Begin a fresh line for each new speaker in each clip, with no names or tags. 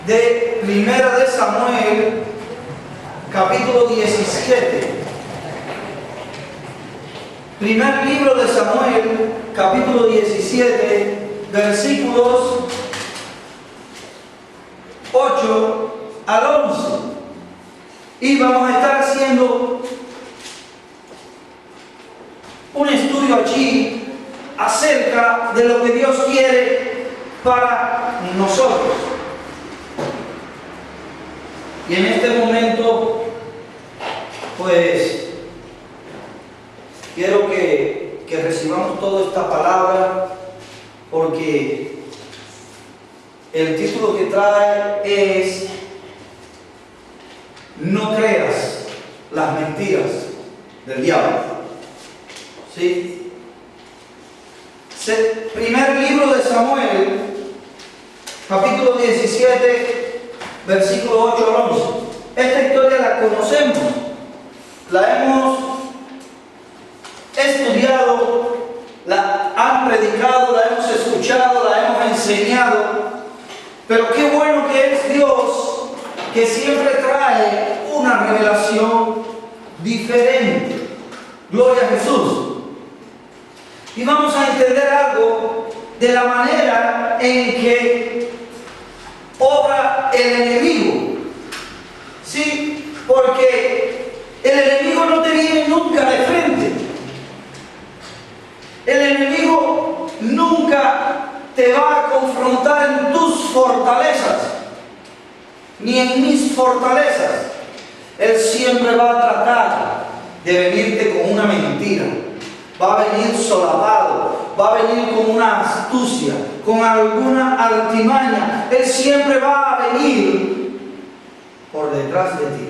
de Primera de Samuel, capítulo 17. Primer libro de Samuel, capítulo 17, versículos 8 al 11. Y vamos a estar haciendo un estudio allí acerca de lo que Dios quiere para nosotros. Y en este momento, pues, quiero que recibamos toda esta palabra, porque el título que trae es "No creas las mentiras del diablo". ¿Sí? Primer libro de Samuel, capítulo 17, versículo 8 al 11. Esta historia la conocemos, la hemos estudiado, la han predicado, la hemos escuchado, la hemos enseñado. Pero qué bueno que es Dios, que siempre trae una revelación diferente. Gloria a Jesús. Y vamos a entender algo de la manera en que obra el enemigo. ¿Sí? Porque el enemigo no te viene nunca de frente. El enemigo nunca te va a confrontar en tus fortalezas, ni en mis fortalezas. Él siempre va a tratar de venirte con una mentira. Va a venir solapado, va a venir con una astucia, con alguna artimaña. Él siempre va a venir por detrás de ti.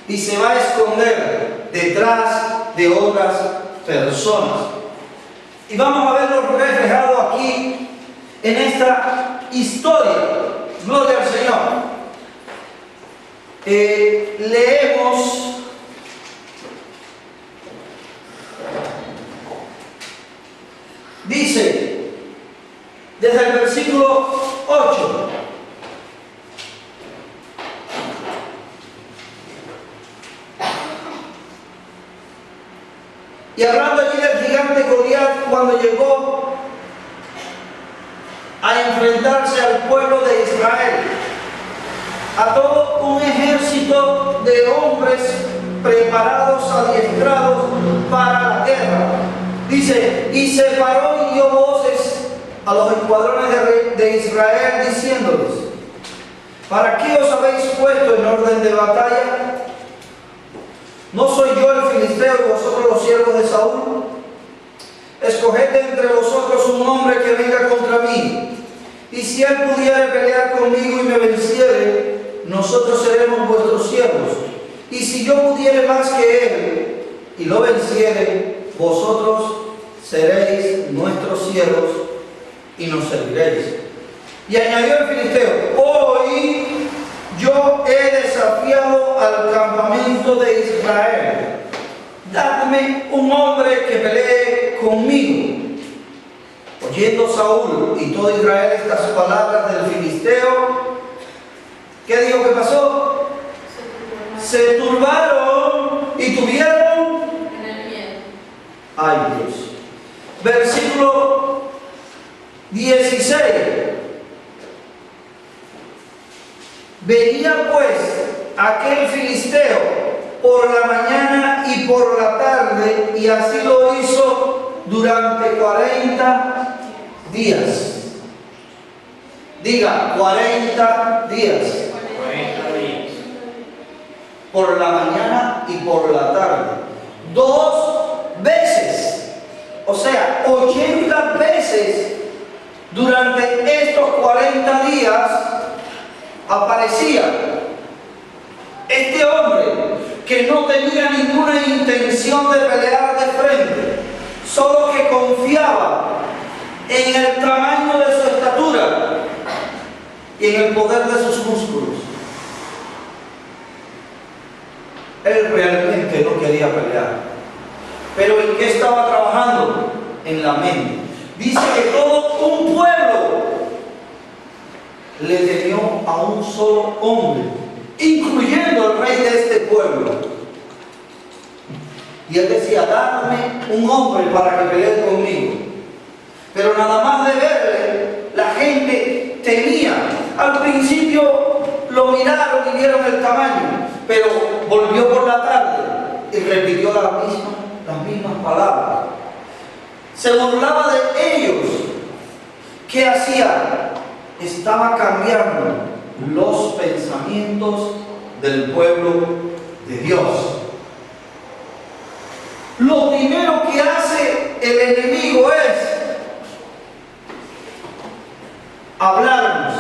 Y se va a esconder detrás de otras personas. Y vamos a verlo reflejado aquí en esta historia. Gloria al Señor. Leemos dice, desde el versículo 8: y hablando allí del gigante Goliat, cuando llegó a enfrentarse al pueblo de Israel, a todo un ejército de hombres preparados, adiestrados para la guerra. Dice, y se paró y dio voces a los escuadrones de Israel, diciéndoles: ¿para qué os habéis puesto en orden de batalla? ¿No soy yo el filisteo y vosotros los siervos de Saúl? Escoged entre vosotros un hombre que venga contra mí, y si él pudiere pelear conmigo y me venciere, nosotros seremos vuestros siervos. Y si yo pudiere más que él y lo venciere, vosotros seréis nuestros siervos y nos serviréis. Y añadió el filisteo: hoy yo he desafiado al campamento de Israel. Dadme un hombre que pelee conmigo. Oyendo Saúl y todo Israel estas palabras del filisteo, ¿qué dijo que pasó? Se turbaron y tuvieron ay Dios. Versículo 16. Venía pues aquel filisteo por la mañana y por la tarde, y así lo hizo durante 40 días. Diga, 40 días.
40 días.
Por la mañana y por la tarde. 2 veces. O sea, 80 veces durante estos 40 días aparecía este hombre que no tenía ninguna intención de pelear de frente, solo que confiaba en el tamaño de su estatura y en el poder de sus músculos. Él realmente no quería pelear. Pero ¿en qué estaba trabajando? En la mente. Dice que todo un pueblo le temió a un solo hombre, incluyendo al rey de este pueblo. Y él decía, dame un hombre para que pelee conmigo. Pero nada más de verle, la gente temía. Al principio lo miraron y vieron el tamaño, pero volvió por la tarde y repitió las mismas palabras. Se burlaba de ellos. ¿Qué hacía? Estaba cambiando los pensamientos del pueblo de Dios. Lo primero que hace el enemigo es hablarnos,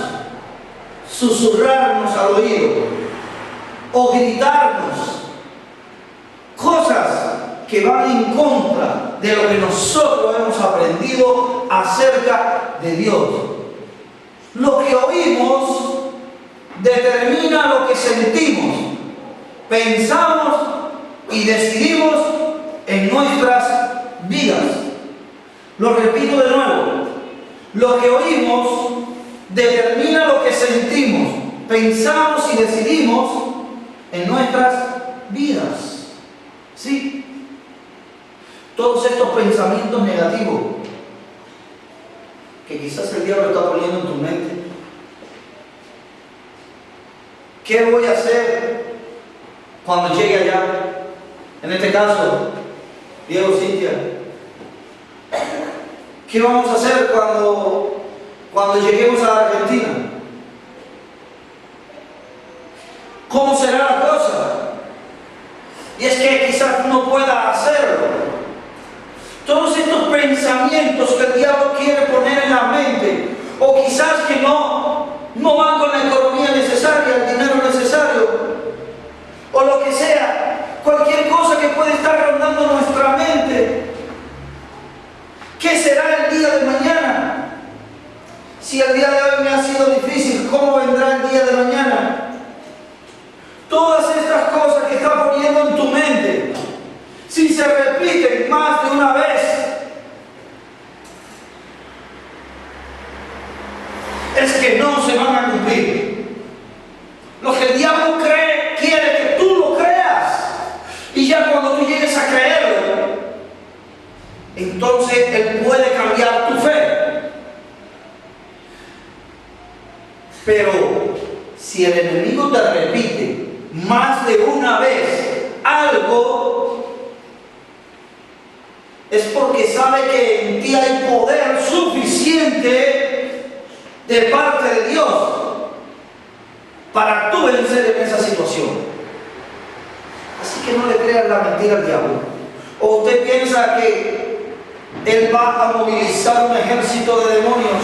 susurrarnos al oído o gritarnos cosas que van en contra de lo que nosotros hemos aprendido acerca de Dios. Lo que oímos determina lo que sentimos, pensamos y decidimos en nuestras vidas. Lo repito de nuevo. Lo que oímos determina lo que sentimos, pensamos y decidimos en nuestras vidas. ¿Sí? Todos estos pensamientos negativos que quizás el diablo está poniendo en tu mente. ¿Qué voy a hacer cuando llegue allá? En este caso, Diego, Cintia. ¿Qué vamos a hacer cuando lleguemos a la Argentina? ¿Cómo será la cosa? Y es que quizás no pueda hacerlo. Todos estos pensamientos que el diablo quiere poner en la mente, o quizás que no van con la economía necesaria, el dinero necesario, o lo que sea, cualquier cosa que puede estar rondando nuestra mente. ¿Qué será el día de mañana? Si el día de hoy me ha sido difícil, ¿cómo vendrá el día de mañana? Todas estas cosas que está poniendo en tu mente, si se repiten más de una vez, es que no se van a cumplir. Lo que el diablo quiere que tú lo creas. Y ya cuando tú llegues a creerlo, entonces Él puede cambiar tu fe. Pero si el enemigo te repite más de una vez algo, es porque sabe que en ti hay poder suficiente de parte de Dios para tú vencer en esa situación. Así que no le creas la mentira al diablo. ¿O usted piensa que Él va a movilizar un ejército de demonios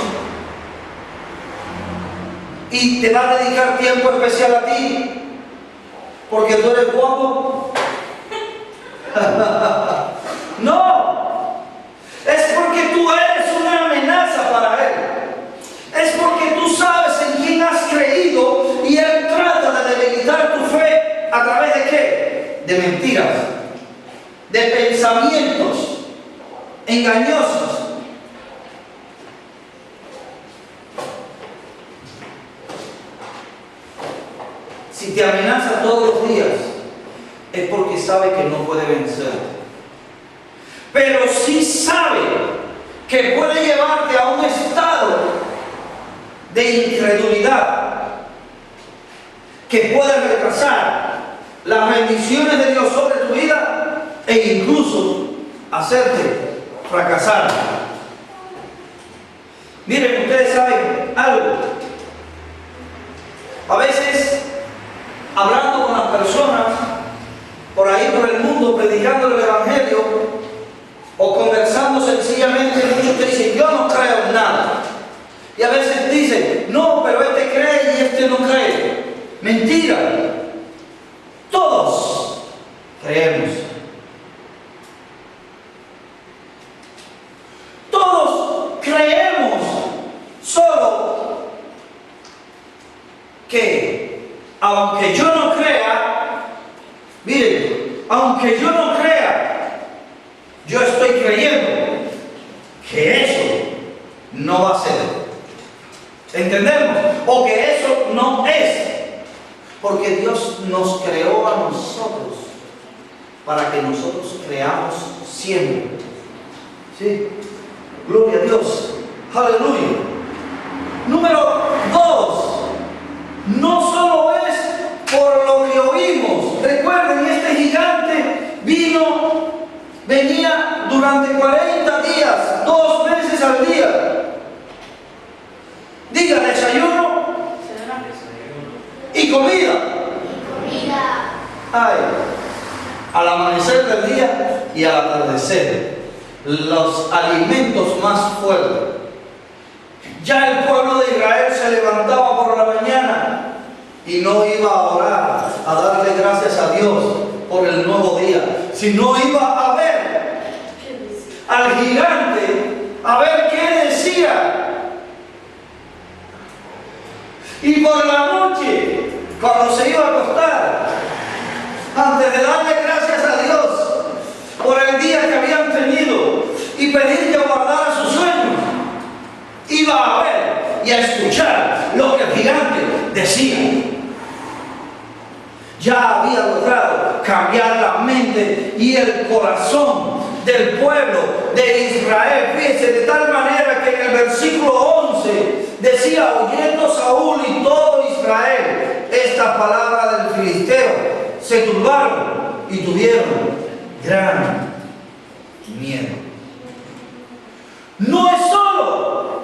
y te va a dedicar tiempo especial a ti porque tú eres guapo? No, es porque tú eres una amenaza para Él. Es porque tú sabes en quién has creído y Él trata de debilitar tu fe ¿a través de qué? De mentiras, de pensamientos engañosos. Si te amenaza todos los días, es porque sabe que no puede vencer. Pero sí sabe que puede llevarte a un estado de incredulidad, que puede retrasar las bendiciones de Dios sobre tu vida e incluso hacerte fracasar. Miren, ustedes saben algo. A veces, hablando con las personas por ahí por el mundo, predicando el Evangelio o conversando sencillamente, muchos te dicen, yo no creo en nada. Y a veces dicen, no, pero este cree y este no cree. Mentira. Todos creemos. Todos creemos, solo que aunque yo no crea, miren, aunque yo no crea, yo estoy creyendo que eso no va a ser. ¿Entendemos? o que eso no es. Porque Dios nos creó a nosotros para que nosotros creamos siempre. ¿Sí? Gloria a Dios. Aleluya. Número 2. No solo es por lo que oímos. Recuerden, este gigante venía durante 40 días, 2 veces al día. Diga, desayuno y comida. Ay, al amanecer del día y al atardecer, los alimentos más fuertes. Ya el pueblo de Israel se levantaba por la mañana y no iba a orar, a darle gracias a Dios por el nuevo día, sino iba a ver al gigante, a ver qué decía. Y por la noche, cuando se iba a acostar, antes de darle gracias a Dios por el día que habían tenido y pedir que guardara sus sueños, iba a ver y a escuchar lo que el gigante decía. Ya había logrado cambiar la mente y el corazón del pueblo de Israel. Fíjense, de tal manera que en el versículo 11 decía, oyendo Saúl y todo Israel esta palabra del filisteo, se turbaron y tuvieron gran miedo. No es solo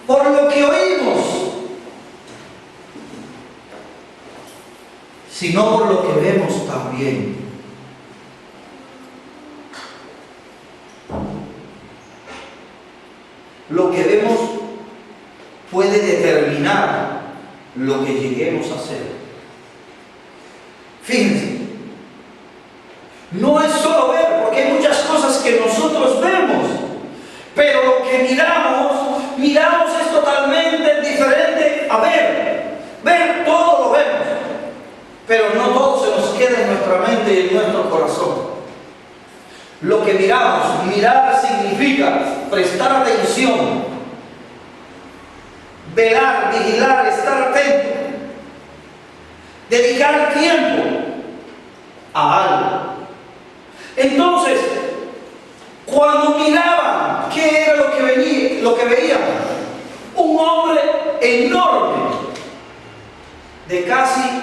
por lo que oímos, sino por lo que vemos también. Lo que vemos puede determinar lo que lleguemos a hacer. Fíjense, no es solo ver, porque hay muchas cosas que nosotros vemos, pero lo que miramos es totalmente diferente a ver. Ver todo lo vemos, pero no todo se nos queda en nuestra mente y en nuestro corazón. Lo que miramos, mirar significa prestar atención, velar, vigilar, estar atento, dedicar tiempo a algo. Entonces, cuando miraban, ¿qué era lo que veían? Un hombre enorme, de casi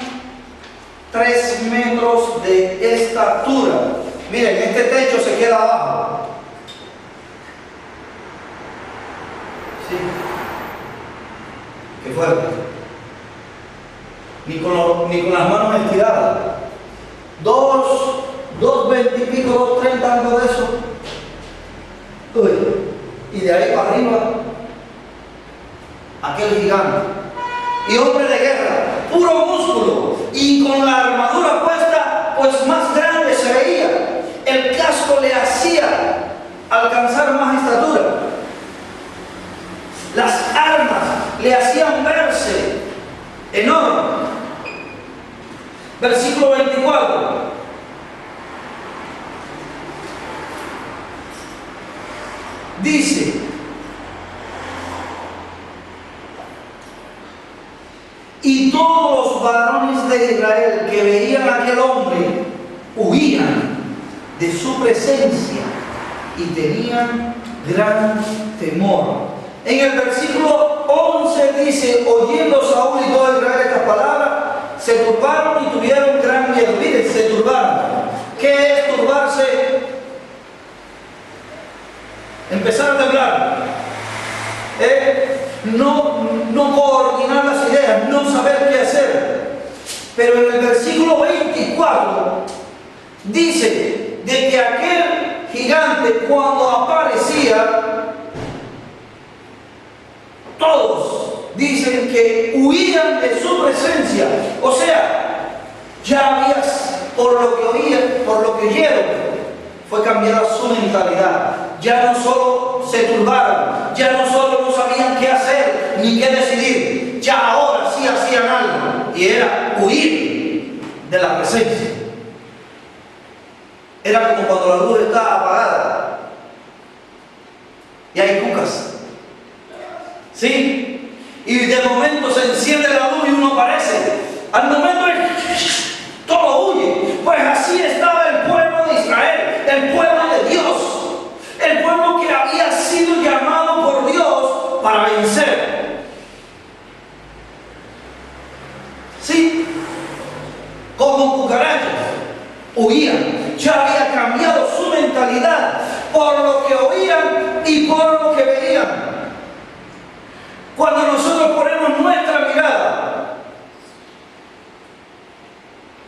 3 metros de estatura. Miren, este techo se queda abajo. Sí. Qué fuerte. Ni con las manos estiradas. 2:20 y pico, 2:30, algo de eso. Uy. Y de ahí para arriba, aquel gigante. Y hombre de guerra, puro músculo. Y con la armadura puesta, pues más grande se veía. El casco le hacía alcanzar más estatura. Las armas le hacían verse enorme. Versículo 24. Dice: y todos los varones de Israel que veían a aquel hombre huían de su presencia y tenían gran temor. En el versículo 11 dice: oyendo Saúl y todo Israel estas palabras, se turbaron y tuvieron gran miedo. Miren, se turbaron. ¿Qué es turbarse? Empezar a temblar. No coordinar las ideas, no saber qué hacer. Pero en el versículo 24 dice de que aquel gigante, cuando aparecía, todos dicen que huían de su presencia. O sea, ya habías, por lo que oían, por lo que oyeron, fue cambiada su mentalidad. Ya no solo se turbaron, ya no solo no sabían qué hacer ni qué decidir, ya ahora sí hacían algo, y era huir de la presencia. Era como cuando la luz está apagada y hay cucas, ¿sí? y de momento se enciende la luz y uno aparece. Al momento todo huye. Pues así estaba el pueblo de Israel, el pueblo de Dios, el pueblo que había sido llamado por Dios para vencer. Sí, como cucarachas, huían. Ya había cambiado su mentalidad por lo que oían y por lo que veían. Cuando nosotros ponemos nuestra mirada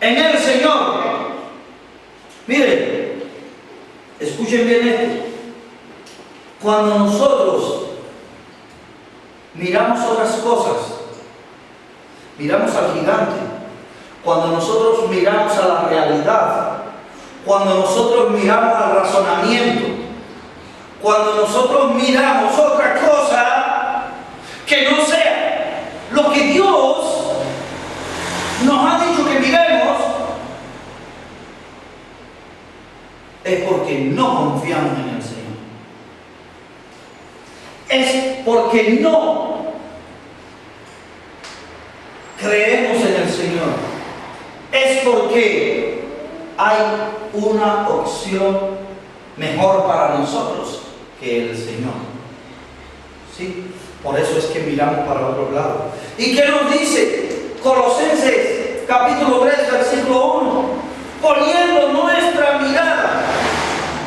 en el Señor, miren, escuchen bien esto. Cuando nosotros miramos otras cosas, miramos al gigante, cuando nosotros miramos a la realidad, cuando nosotros miramos al razonamiento, cuando nosotros miramos otra cosa que no sea lo que Dios nos ha dicho que miremos, es porque no confiamos en el Señor. Es porque no creemos en el Señor. Es porque hay una opción mejor para nosotros que el Señor. ¿Sí? Por eso es que miramos para otro lado. ¿Y qué nos dice Colosenses capítulo 3 versículo 1? Poniendo nuestra mirada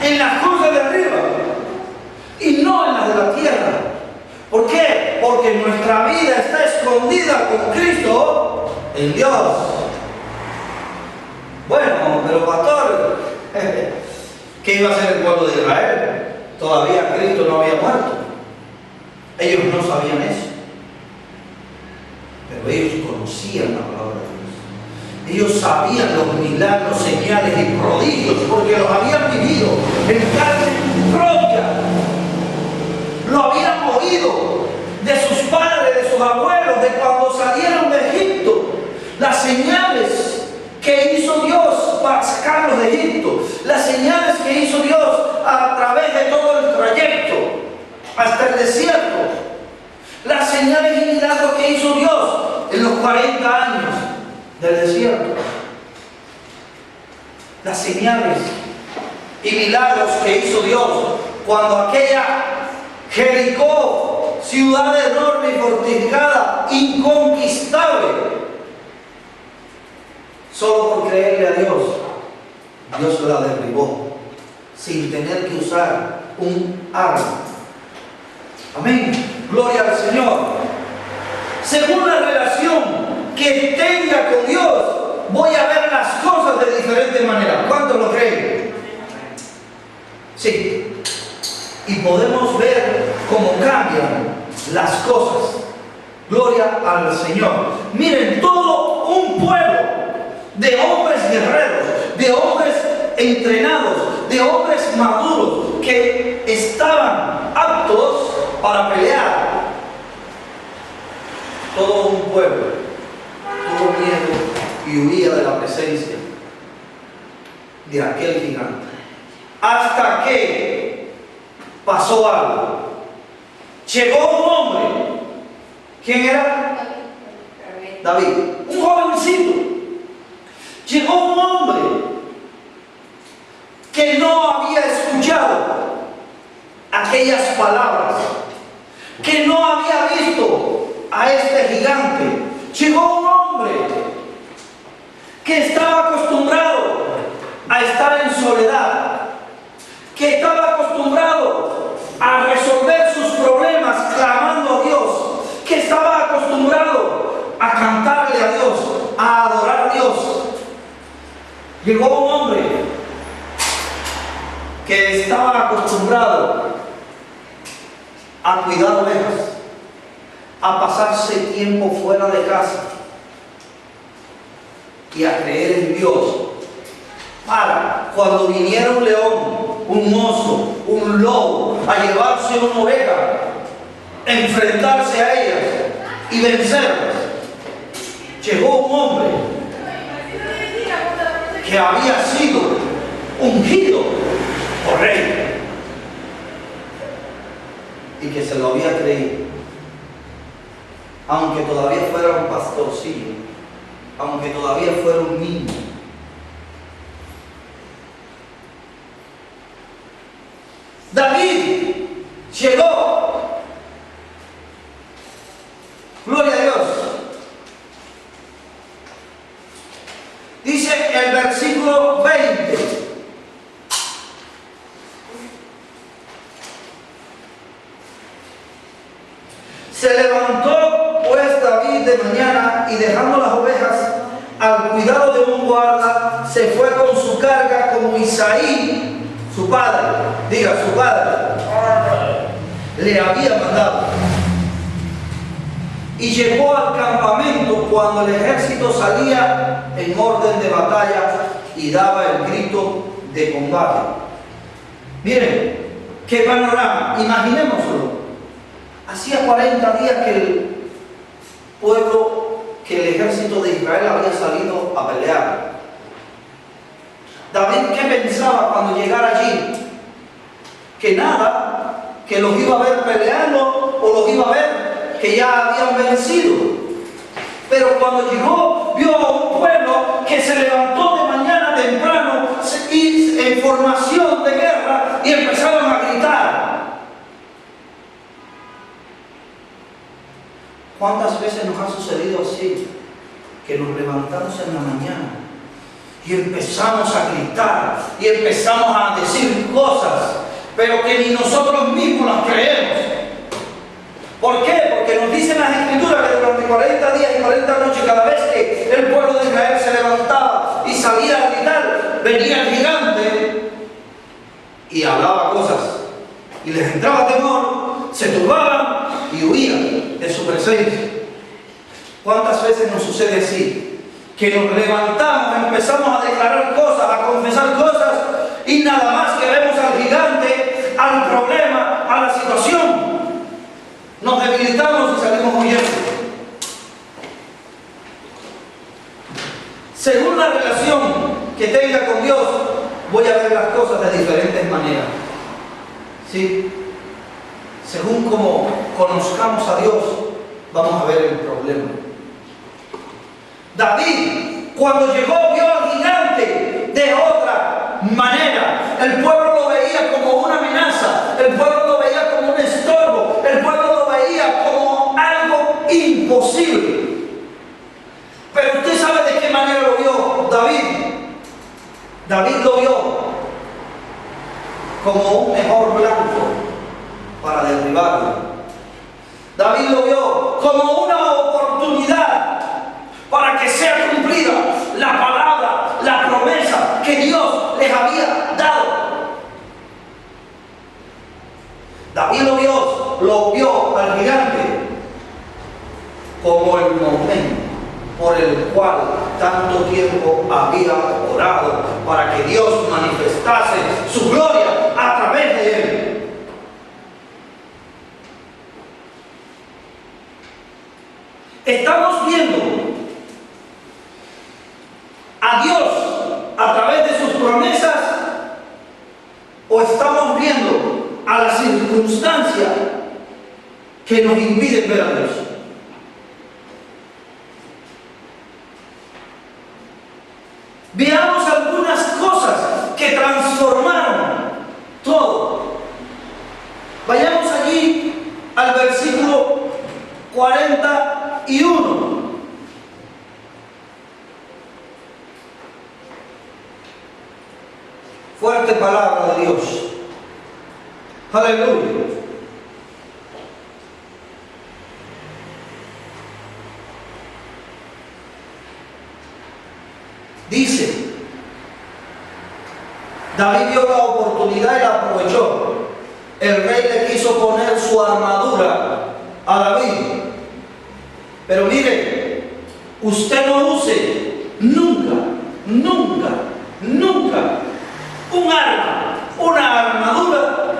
en las cosas de arriba y no en las de la tierra. ¿Por qué? Porque nuestra vida está escondida con Cristo en Dios. Bueno, pero pastor, ¿qué iba a hacer el pueblo de Israel? Todavía Cristo no había muerto. Ellos no sabían eso. Pero ellos conocían la palabra de Dios. Ellos sabían los milagros, señales y prodigios porque los habían vivido en carne propia. Lo habían oído de sus padres, de sus abuelos, de cuando salieron de Egipto. Las señales que hizo Dios para sacarlos de Egipto, las señales que hizo Dios a través de todo el trayecto hasta el desierto, las señales y milagros que hizo Dios en los 40 años del desierto, las señales y milagros que hizo Dios cuando aquella Jericó, ciudad enorme y fortificada, inconquistable, solo por creerle a Dios, Dios la derribó sin tener que usar un arma. Amén. Gloria al Señor. Según la relación que tenga con Dios, voy a ver las cosas de diferente manera. ¿Cuántos lo creen? Sí. Y podemos ver cómo cambian las cosas. Gloria al Señor. Miren, todo un pueblo de hombres guerreros, de hombres entrenados, de hombres maduros que estaban aptos para pelear. Todo un pueblo tuvo miedo y huía de la presencia de aquel gigante. Hasta que pasó algo. Llegó un hombre. ¿Quién era? David. Un jovencito. Llegó un hombre que no había escuchado aquellas palabras, que no había visto a este gigante. Llegó un hombre que estaba acostumbrado a estar en soledad, que estaba acostumbrado a resolver sus problemas clamando a Dios, que estaba acostumbrado a cantarle a Dios, a adorar a Dios. Llegó un hombre que estaba acostumbrado a cuidar ovejas, a pasarse tiempo fuera de casa y a creer en Dios para cuando viniera un león, un oso, un lobo a llevarse una oveja, enfrentarse a ellas y vencerlas. Llegó un hombre que había sido ungido por rey y que se lo había creído. aunque todavía fuera un pastorcillo, aunque todavía fuera un niño. David llegó, gloria a Dios. Dice el versículo 20. Se levantó pues David de mañana y dejando las ovejas al cuidado de un guarda, se fue con su carga como Isaí, su padre, diga su padre, le había mandado. Y llegó al campamento cuando el ejército salía en orden de batalla y daba el grito de combate. Miren, qué panorama, imaginémoslo. Hacía 40 días que el pueblo, que el ejército de Israel había salido a pelear. David, ¿qué pensaba cuando llegara allí? Que nada, que los iba a ver peleando o los iba a ver que ya habían vencido. Pero cuando llegó, vio a un pueblo que se levantó de mañana temprano y en formación de guerra y empezaron a gritar. ¿Cuántas veces nos ha sucedido así? Que nos levantamos en la mañana y empezamos a gritar y empezamos a decir cosas, pero que ni nosotros mismos las creemos. ¿Por qué? Porque nos dicen las Escrituras que durante 40 días y 40 noches, cada vez que el pueblo de Israel se levantaba y salía a gritar, venía el gigante y hablaba cosas. Y les entraba temor, se turbaban y huían de su presencia. ¿Cuántas veces nos sucede así? Que nos levantamos, empezamos a declarar cosas, a confesar cosas, y nada más que vemos al gigante, al problema, a la situación, nos debilitamos y salimos huyendo. Según la relación que tenga con Dios, voy a ver las cosas de diferentes maneras. ¿Sí? Según como conozcamos a Dios, vamos a ver el problema. David, cuando llegó, vio al gigante de otra manera. El pueblo lo veía como una amenaza, el pueblo lo veía como un estorbo, el pueblo lo veía como algo imposible. Pero usted sabe de qué manera lo vio David. David lo vio como un mejor blanco para derribarlo. David lo vio como una oportunidad para que sea cumplida la palabra, la promesa que Dios les había dado. David lo vio al gigante como el momento por el cual tanto tiempo había orado para que Dios manifestase su gloria a través de él. Estamos viendo a Dios a través de sus promesas, o estamos viendo a la circunstancia que nos impiden ver a Dios. Veamos algunas cosas que transformaron todo. Vayamos allí al versículo 41. Fuerte palabra de Dios. Aleluya. Dice, David vio la oportunidad y la aprovechó. El rey le quiso poner su armadura a David. Pero mire, usted no use nunca un arma, una armadura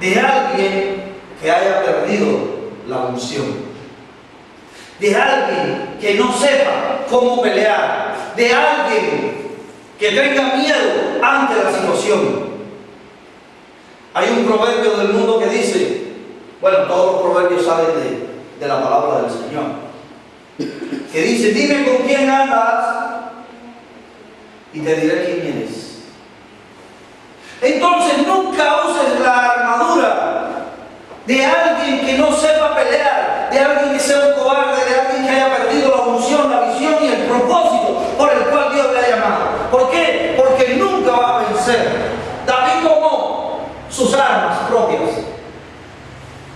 de alguien que haya perdido la unción, de alguien que no sepa cómo pelear, de alguien que tenga miedo ante la situación. Hay un proverbio del mundo que dice, bueno, todos los proverbios salen de la palabra del Señor, que dice: dime con quién andas y te diré quién eres. Entonces nunca uses la armadura de alguien que no sepa pelear, de alguien que sea un cobarde, de alguien que haya perdido la unción, la visión y el propósito por el cual Dios le ha llamado. ¿Por qué? Porque nunca va a vencer. David tomó sus armas propias.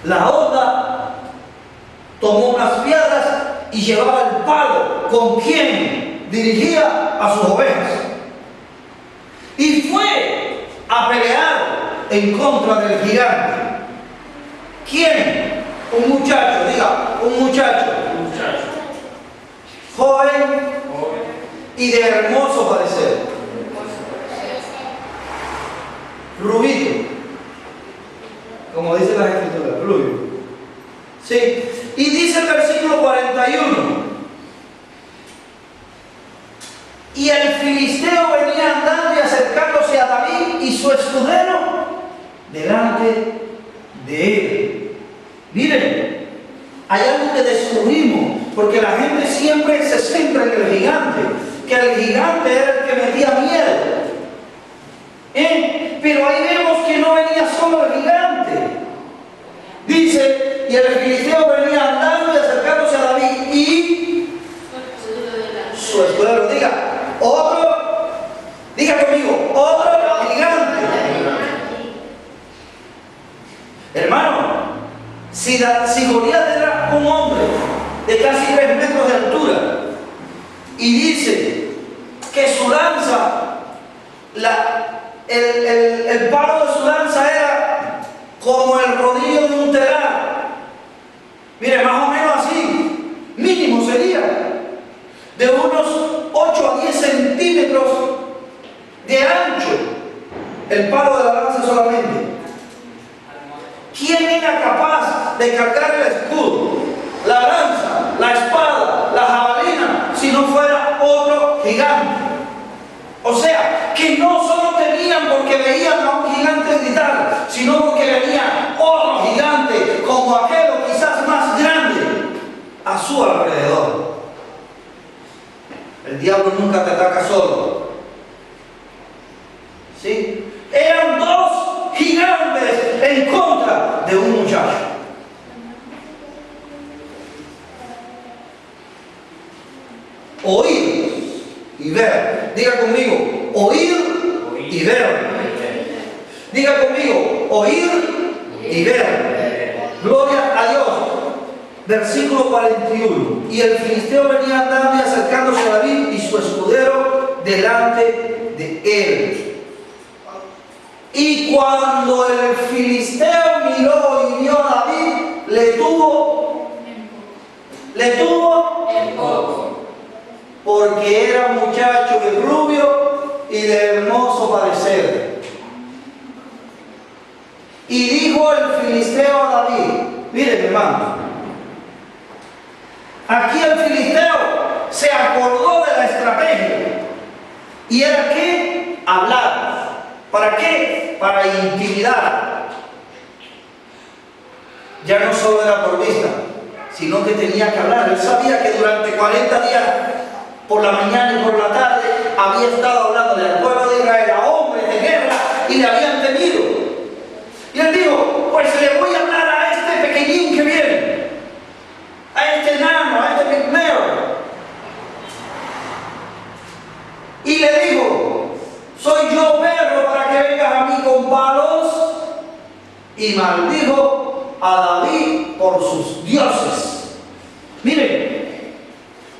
La onda tomó unas piedras y llevaba el palo con quien dirigía a sus ovejas. Y fue a pelear en contra del gigante. ¿Quién? Un muchacho, diga, un muchacho. Joven y de hermoso parecer. Rubito, como dice la escritura, rubio. Sí. Y dice el versículo 41. Y el filisteo venía andando y acercándose a David y su escudero delante de él. Miren, hay algo que descubrimos, porque la gente siempre se centra en el gigante, que el gigante era el que metía miedo. Pero ahí vemos que no venía solo el gigante. Dice: y el filisteo venía andando y acercándose a David y su escudero. Diga conmigo, otro gigante. Hermano, si Goliat era un hombre de casi 3 metros de altura y dice que su lanza, el palo de su lanza era como el rodillo de un telar, mire, más o menos así, mínimo sería de unos 8 a 10 centímetros de ancho el palo de la lanza solamente. ¿Quién era capaz de cargar el escudo, la lanza, la espada, la jabalina, si no fuera otro gigante? O sea, que no solo temían porque veían a un gigante gritar, sino porque venía otro gigante como aquel o quizás más grande a su alrededor. El diablo nunca te ataca solo. ¿Sí? Eran 2 gigantes en contra de un muchacho. Oír y ver. Diga conmigo, oír y ver. Diga conmigo, oír y ver. Gloria a Dios. Versículo 41. Y el filisteo venía andando y acercándose a David y su escudero delante de él. Y cuando el filisteo miró y vio a David, le tuvo en poco, porque era muchacho y rubio y de hermoso parecer. Y dijo el filisteo a David, miren hermano, aquí el filisteo se acordó de la estrategia, y era que hablar. ¿Para qué? Para intimidar. Ya no solo era por vista, sino que tenía que hablar. Él sabía que durante 40 días, por la mañana y por la tarde, había estado hablando al pueblo de Israel, a hombres de guerra, y le habían temido. Y él dijo: pues le voy a hablar a este pequeñín que viene, a este enano, a este pigmeo. Y le dijo: soy yo, perro, para que vengas a mí con palos. Y maldijo a David por sus dioses. Miren,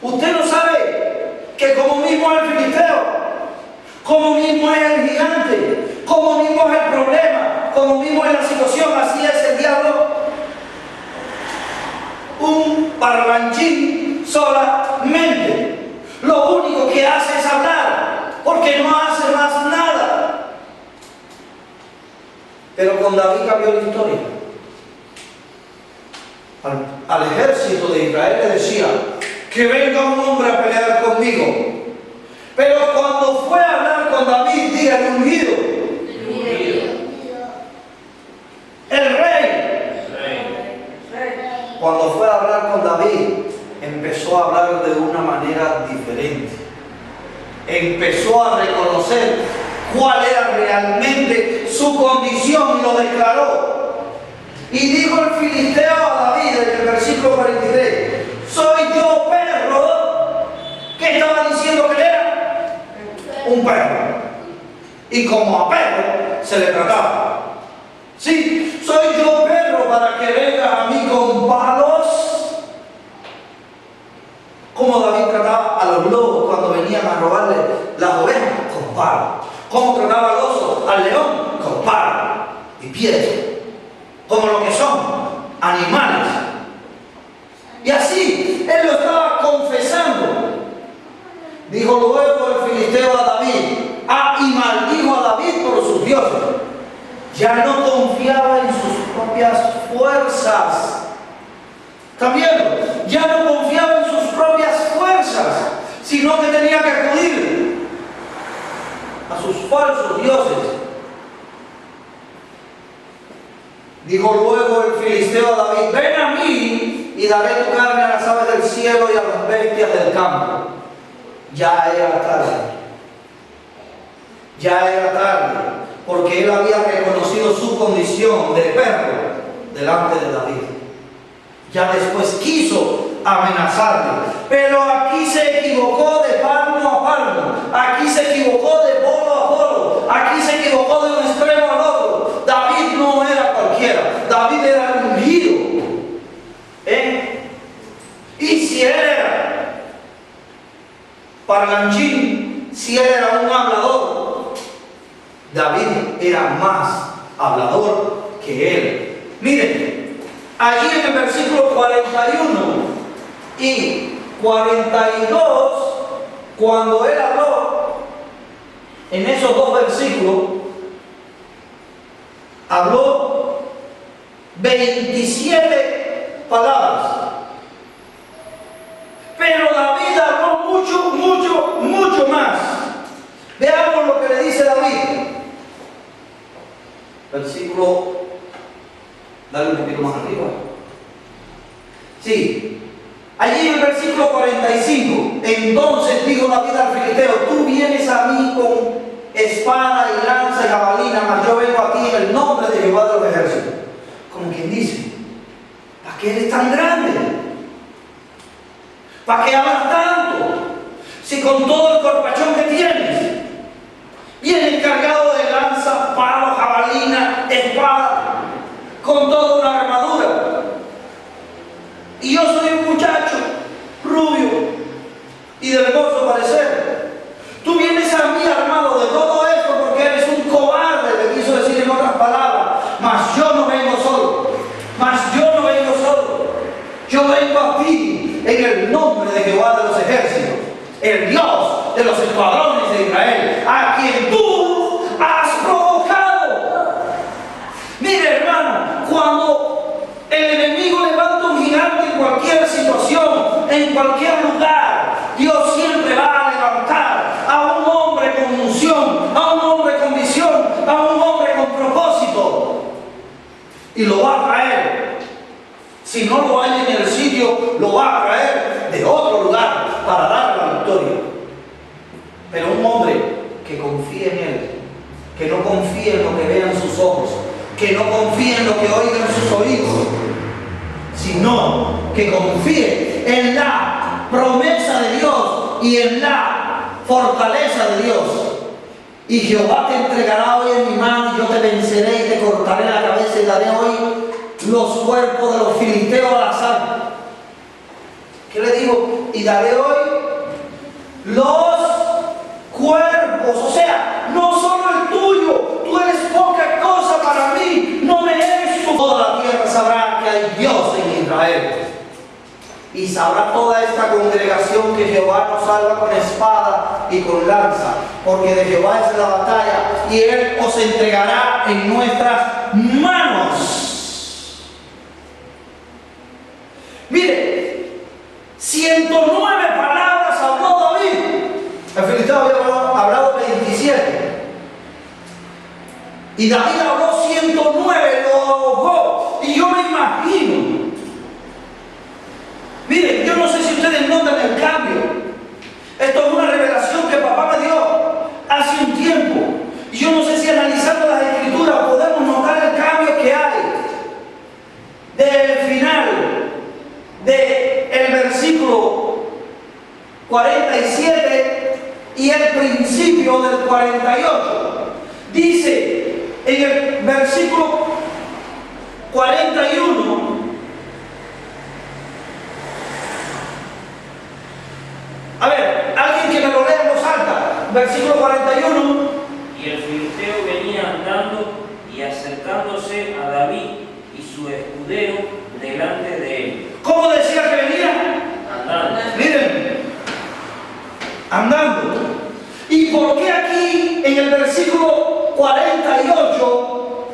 usted no sabe que como mismo es el filisteo, como mismo es el gigante, como mismo es el problema, como mismo es la situación, así es el diablo. Un parlanchín solamente. Lo único que hace es hablar, porque no hace más nada. Pero con David cambió la historia. Al ejército de Israel le decía: que venga un hombre a pelear conmigo. Pero cuando fue a hablar con David, diga el ungido, el rey, cuando fue a hablar empezó a reconocer cuál era realmente su condición y lo declaró. Y dijo el filisteo a David en el versículo 43, ¿soy yo perro? ¿Qué estaba diciendo que él era? Un perro. Y como a perro se le trataba. Sí, soy yo perro para que vengas a mí con palos. Como David trataba a los lobos cuando venían a robarle las ovejas, con palos. Como trataba al oso, al león, con palos y piedras. Como lo que son, animales. Y así, él lo estaba confesando. Dijo luego el filisteo a David, y maldijo a David por sus dioses. Ya no confiaba en sus propias fuerzas. También, ya no confiaba en sus propias fuerzas, sino que tenía que acudir a sus falsos dioses. Dijo luego el filisteo a David, ven a mí y daré tu carne a las aves del cielo y a las bestias del campo. Ya era tarde. Ya era tarde, porque él había reconocido su condición de perro delante de David. Ya después quiso amenazarle, pero aquí se equivocó de palmo a palmo, aquí se equivocó de polo a polo, aquí se equivocó de un extremo al otro. David no era cualquiera, David era el ungido. Y si él era parlanchín, si él era un hablador, David era más hablador que él. Miren, allí en el versículo 41 y 42, cuando él habló, en esos dos versículos, habló 27 palabras. Pero David habló mucho más. Veamos lo que le dice David. Versículo, dale un poquito más arriba. Sí, allí en el versículo 45, entonces dijo David al filisteo, tú vienes a mí con espada y lanza y jabalina, mas yo vengo a ti en el nombre de Jehová de los ejércitos. Como quien dice, ¿para qué eres tan grande? ¿Para qué hablas tanto? Si con todo el corpachón que tienes, vienes cargado de lanza, palo, jabalina, espada, con toda una armadura. Y yo soy un muchacho rubio y de hermoso parecer. Tú vienes a mí armado de todo esto porque eres un cobarde, le quiso decir en otras palabras. Mas yo no vengo solo. Yo vengo a ti en el nombre de Jehová de los ejércitos, el Dios de los escuadrones de Israel, a quien tú has provocado. Mire, hermano, cuando el enemigo levanta un gigante en cualquier situación, en cualquier lugar, Dios siempre va a levantar a un hombre con unción, a un hombre con visión, a un hombre con propósito, y lo va a traer. Si no lo hay en el sitio, lo va a traer de otro lugar para dar la victoria. Pero un hombre que confíe en Él, que no confíe en lo que vean sus ojos, que no confíe en lo que oigan sus oídos, sino que confíe en la promesa de Dios y en la fortaleza de Dios. Y Jehová te entregará hoy en mi mano, y yo te venceré y te cortaré la cabeza y daré hoy los cuerpos de los filisteos al azar. ¿Qué le digo? Y daré hoy los cuerpos, o sea, no solo el tuyo, tú eres poca cosa para mí, no me eres tú. Toda la tierra sabrá que hay Dios en Israel. Y sabrá toda esta congregación que Jehová nos salva con espada y con lanza, porque de Jehová es la batalla, y Él os entregará en nuestras manos. Mire, 109 palabras habló David. El filisteo había hablado 27. Y David habló 109, lo ahogó. Y yo me imagino. Miren, yo no sé si ustedes notan el cambio. Esto es una revelación que papá me dio 47 y el principio del 48. Dice en el versículo 41, a ver, alguien que me lo lea en voz alta, versículo 41.
Y el filisteo venía andando y acercándose a David y su escudero delante de él.
¿Cómo decía que venía?
Andando.
Miren, andando. ¿Y por qué aquí en el versículo 48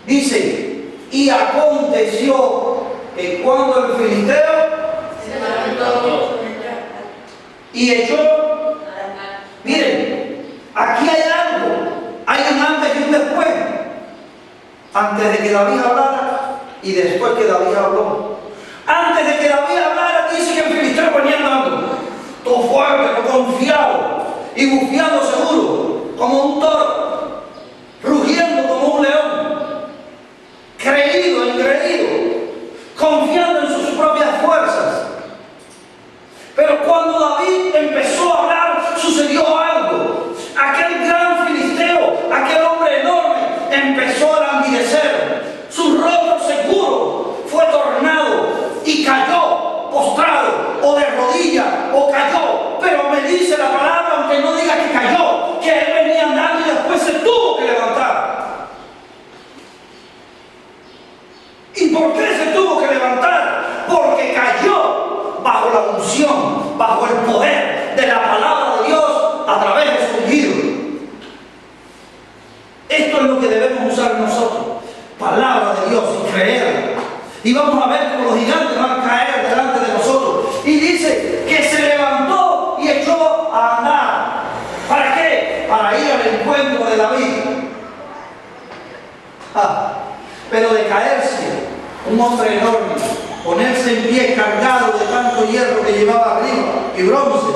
dice, y aconteció que cuando el filisteo
Se levantó
y echó, miren, aquí hay algo, hay un antes y un después, antes de que David hablara y después que David habló. Antes de que David hablara, dice que el filisteo venía andando, todo fuerte, todo confiado y bufeando seguro, como un toro, rugiendo como un león, creído, engreído, confiando en sus propias fuerzas. Pero cuando David empezó a hablar, sucedió algo. Aquel gran filisteo, aquel hombre enorme, empezó a languidecer. Su rostro seguro fue tornado y cayó postrado o de rodillas o cayó. Pero me dice la palabra, aunque no diga que cayó, que él venía andando y después se tuvo que levantar. ¿Y por qué se tuvo que levantar? Porque cayó bajo la unción, bajo el poder de la palabra de Dios a través de su ungido. Esto es lo que debemos usar nosotros, palabra de Dios, y creerla. Y vamos a ver cómo los gigantes van a caer delante de nosotros. Y dice que se levantó y echó a andar. ¿Para qué? Para ir al encuentro de David. Pero de caerse, un hombre enorme, ponerse en pie cargado de tanto hierro que llevaba arriba y bronce,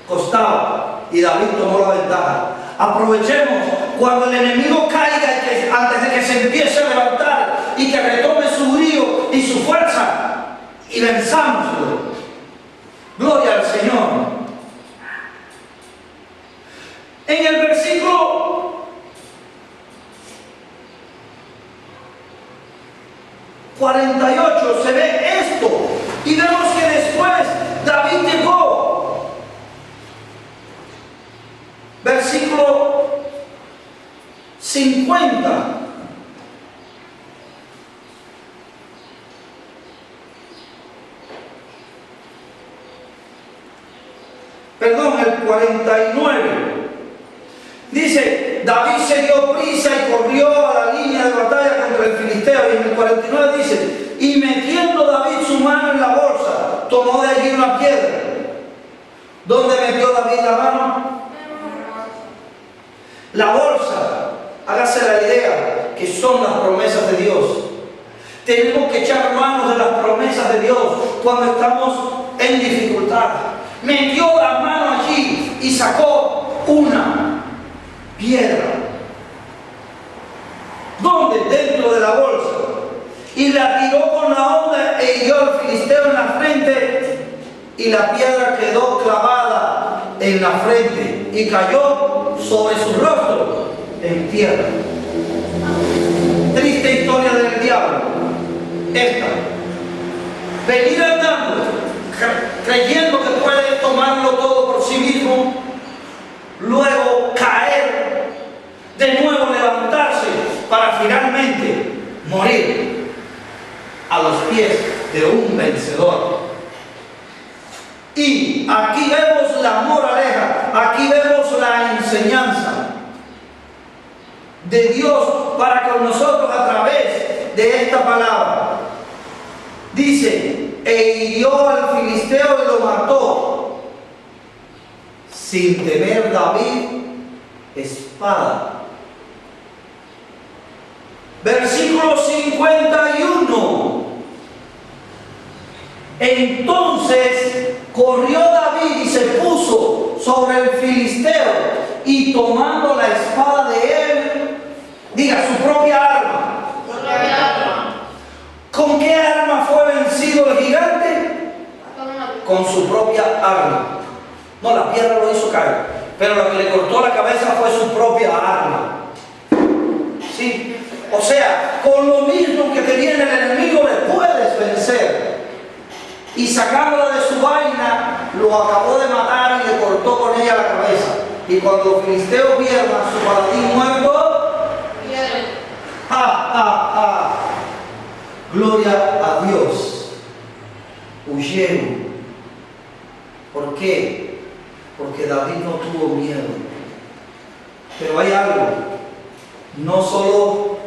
costaba, y David tomó la ventaja. Aprovechemos cuando el enemigo caiga y que, antes de que se empiece a levantar y que retome su brío y su fuerza, y venzámoslo. Gloria al Señor. En el versículo 48 se ve esto y vemos que después David llegó. Versículo 50. Perdón, el 49. Dice, David se dio prisa y corrió a la línea de batalla contra el filisteo. Y en el 49 dice, y metiendo David su mano en la bolsa, tomó de allí una piedra. ¿Dónde metió David la mano? La bolsa, hágase la idea que son las promesas de Dios. Tenemos que echar manos de las promesas de Dios cuando estamos en dificultad. Metió la mano allí y sacó una piedra. ¿Dónde? Dentro de la bolsa. Y la tiró con la onda e hirió al filisteo en la frente, y la piedra quedó clavada en la frente y cayó sobre su rostro en tierra. Triste historia del diablo esta. Venir andando creyendo que puede tomarlo todo por sí mismo, luego caer, de nuevo levantarse para finalmente morir a los pies de un vencedor. Y aquí vemos la moraleja, aquí vemos la enseñanza de Dios para con nosotros a través de esta palabra. Dice, e hirió al filisteo y lo mató, sin tener David espada. Versículo 51. Entonces corrió David y se puso sobre el filisteo, y tomando la espada de él, diga, su propia arma. ¿Con qué arma fue vencido el gigante? con su propia arma. No, la piedra lo hizo caer, pero lo que le cortó la cabeza fue su propia arma. ¿Sí? O sea, con lo mismo que te viene el enemigo le puedes vencer. Y sacándola de su vaina, lo acabó de matar y le cortó con ella la cabeza. Y cuando los filisteos vieron a su paladín muerto, ¡ja, ja, ja! Gloria a Dios. Huyeron. ¿Por qué? Porque David no tuvo miedo. Pero hay algo. No solo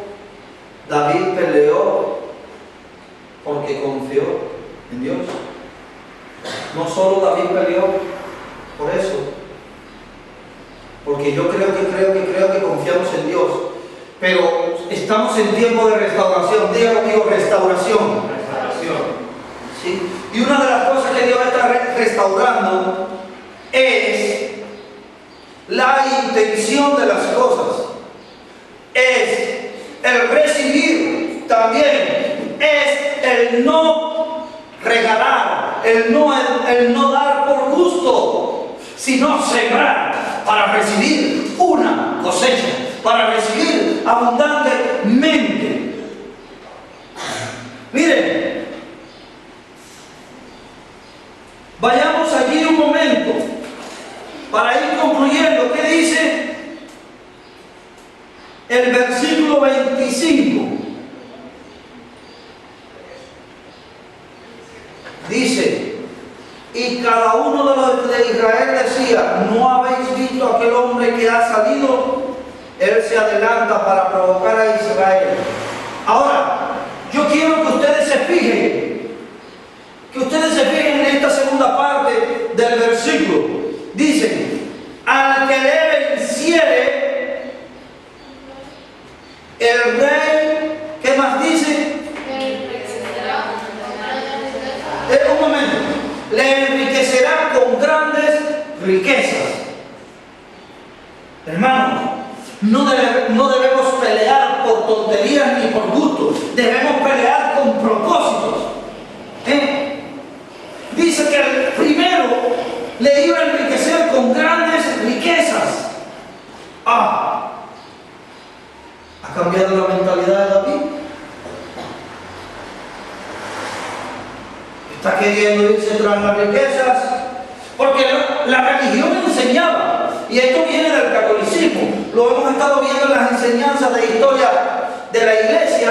David peleó porque confió en Dios. No solo David peleó por eso. Porque yo creo que confiamos en Dios. Pero estamos en tiempo de restauración. Diga conmigo, restauración. ¿Sí? Y una de las cosas que Dios está restaurando es la intención de las cosas. Es el recibir también. Es el no regalar, el no dar por gusto, sino sembrar para recibir una cosecha, para recibir abundantemente. Miren, vayamos allí un momento para ir concluyendo. ¿Qué dice el versículo 25? Dice: y cada uno de los de Israel decía: ¿no habéis visto a aquel hombre que ha salido? Él se adelanta para provocar a Israel. Ahora, yo quiero que ustedes se fijen en esta segunda parte del versículo. Dice: al que le venciere, el rey, ¿qué más dice? Un momento. Le enriquecerá con grandes riquezas. Hermanos, no debemos pelear por tonterías ni por gustos. Debemos pelear con propósitos. Dice que el primero le iba a enriquecer con grandes riquezas. ¿Ha cambiado la mentalidad de David? Está queriendo irse tras las riquezas, porque la religión enseñaba, y esto viene del catolicismo, lo hemos estado viendo en las enseñanzas de historia de la iglesia,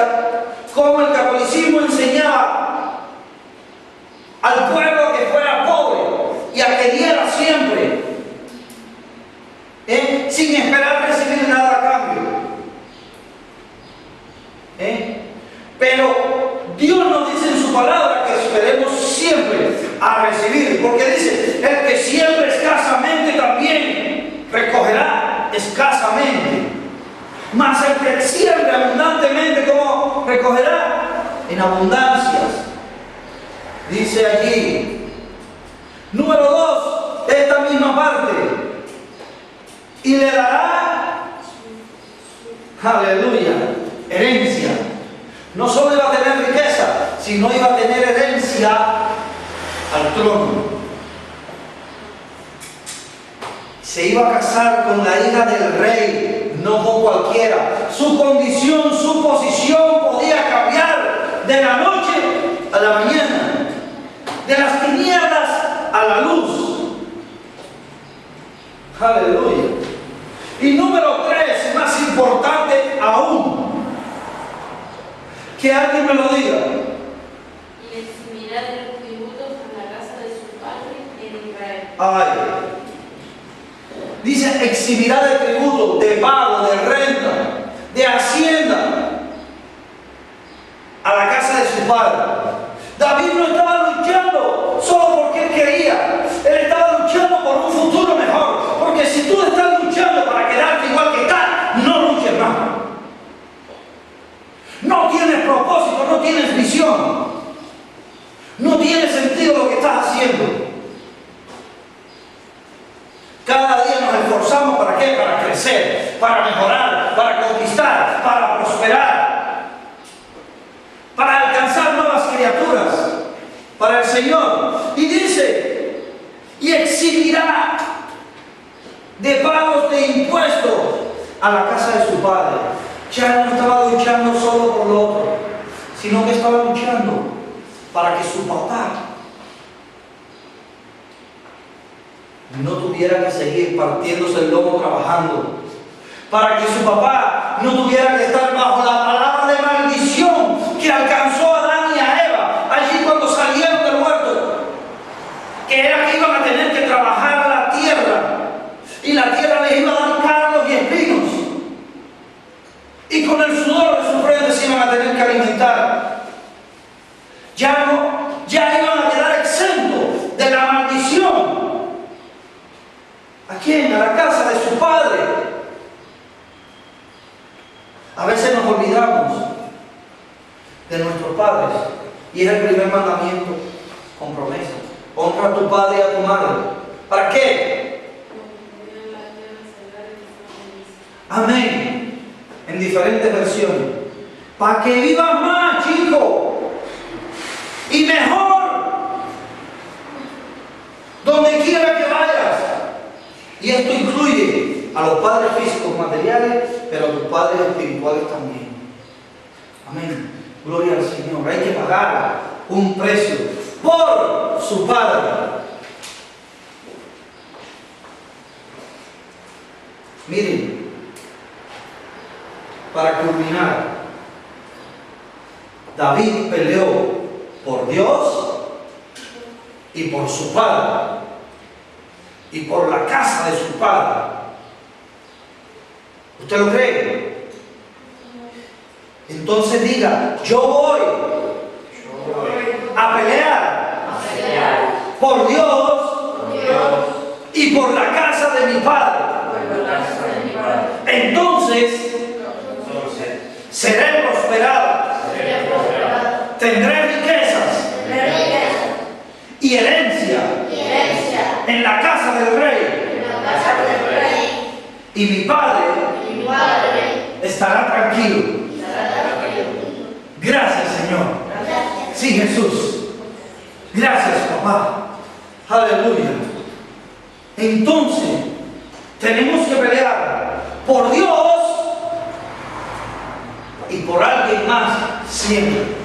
cómo el catolicismo enseñaba al pueblo a que fuera pobre y a que diera siempre, sin esperar recibir nada a cambio. Pero Dios nos dice en su palabra que esperemos siempre a recibir, porque dice: el que siembra escasamente también recogerá escasamente, mas el que siembra abundantemente, ¿cómo recogerá? En abundancias. Dice allí, número 2, esta misma parte: y le dará, aleluya, herencia. No solo iba a tener riqueza, sino iba a tener herencia al trono. Se iba a casar con la hija del rey, no con cualquiera. Su condición, su posición podía cambiar de la noche a la mañana, de las tinieblas a la luz. Aleluya. Y número 3, más importante aún, que alguien me lo diga.
Y eximirá de los tributos a la casa de su padre en Israel.
Ay. Dice: eximirá de tributo, de pago, de renta, de hacienda a la casa de su padre. David no estaba luchando solo porque él quería. Él estaba luchando por un futuro mejor. Porque si tú estás luchando para quedarte igual que estás, no luches más. No tienes propósito, no tienes visión. No tiene sentido lo que estás haciendo. Cada día nos esforzamos, ¿para qué? Para crecer, para mejorar, para conquistar, para prosperar, para alcanzar nuevas criaturas para el Señor. Y dice: recibirá de pagos de impuestos a la casa de su padre. Ya no estaba luchando solo por lo otro, sino que estaba luchando para que su papá no tuviera que seguir partiéndose el lomo trabajando, para que su papá no tuviera que estar bajo la palabra de maldición que alcanzó a Adán y a Eva allí cuando salieron del huerto, que era que iban a tener que trabajar la tierra y la tierra les iba a dar cardos y espinos, y con el sudor de su frente se iban a tener que alimentar. Ya iban a quedar exentos de la maldición. ¿A quién? A la casa de su padre. A veces nos olvidamos de nuestros padres, y es el primer mandamiento con promesa: honra a tu padre y a tu madre. ¿Para qué? Amén. En diferentes versiones. Para que vivas más, chico, y mejor, donde quiera que vayas. Y esto incluye a los padres físicos materiales, pero a tus padres espirituales también. Amén. Gloria al Señor. Hay que pagar un precio por su padre. Miren, para culminar, David peleó por Dios y por su padre y por la casa de su padre. ¿Usted lo cree? Entonces diga: yo voy a pelear por Dios y por la casa de mi padre. Entonces seré prosperado, tendré riquezas y herencia en la casa del rey, y mi padre estará tranquilo. Gracias, Señor. Sí, Jesús. Gracias, papá. Aleluya. Entonces tenemos que pelear por Dios y por alguien más siempre.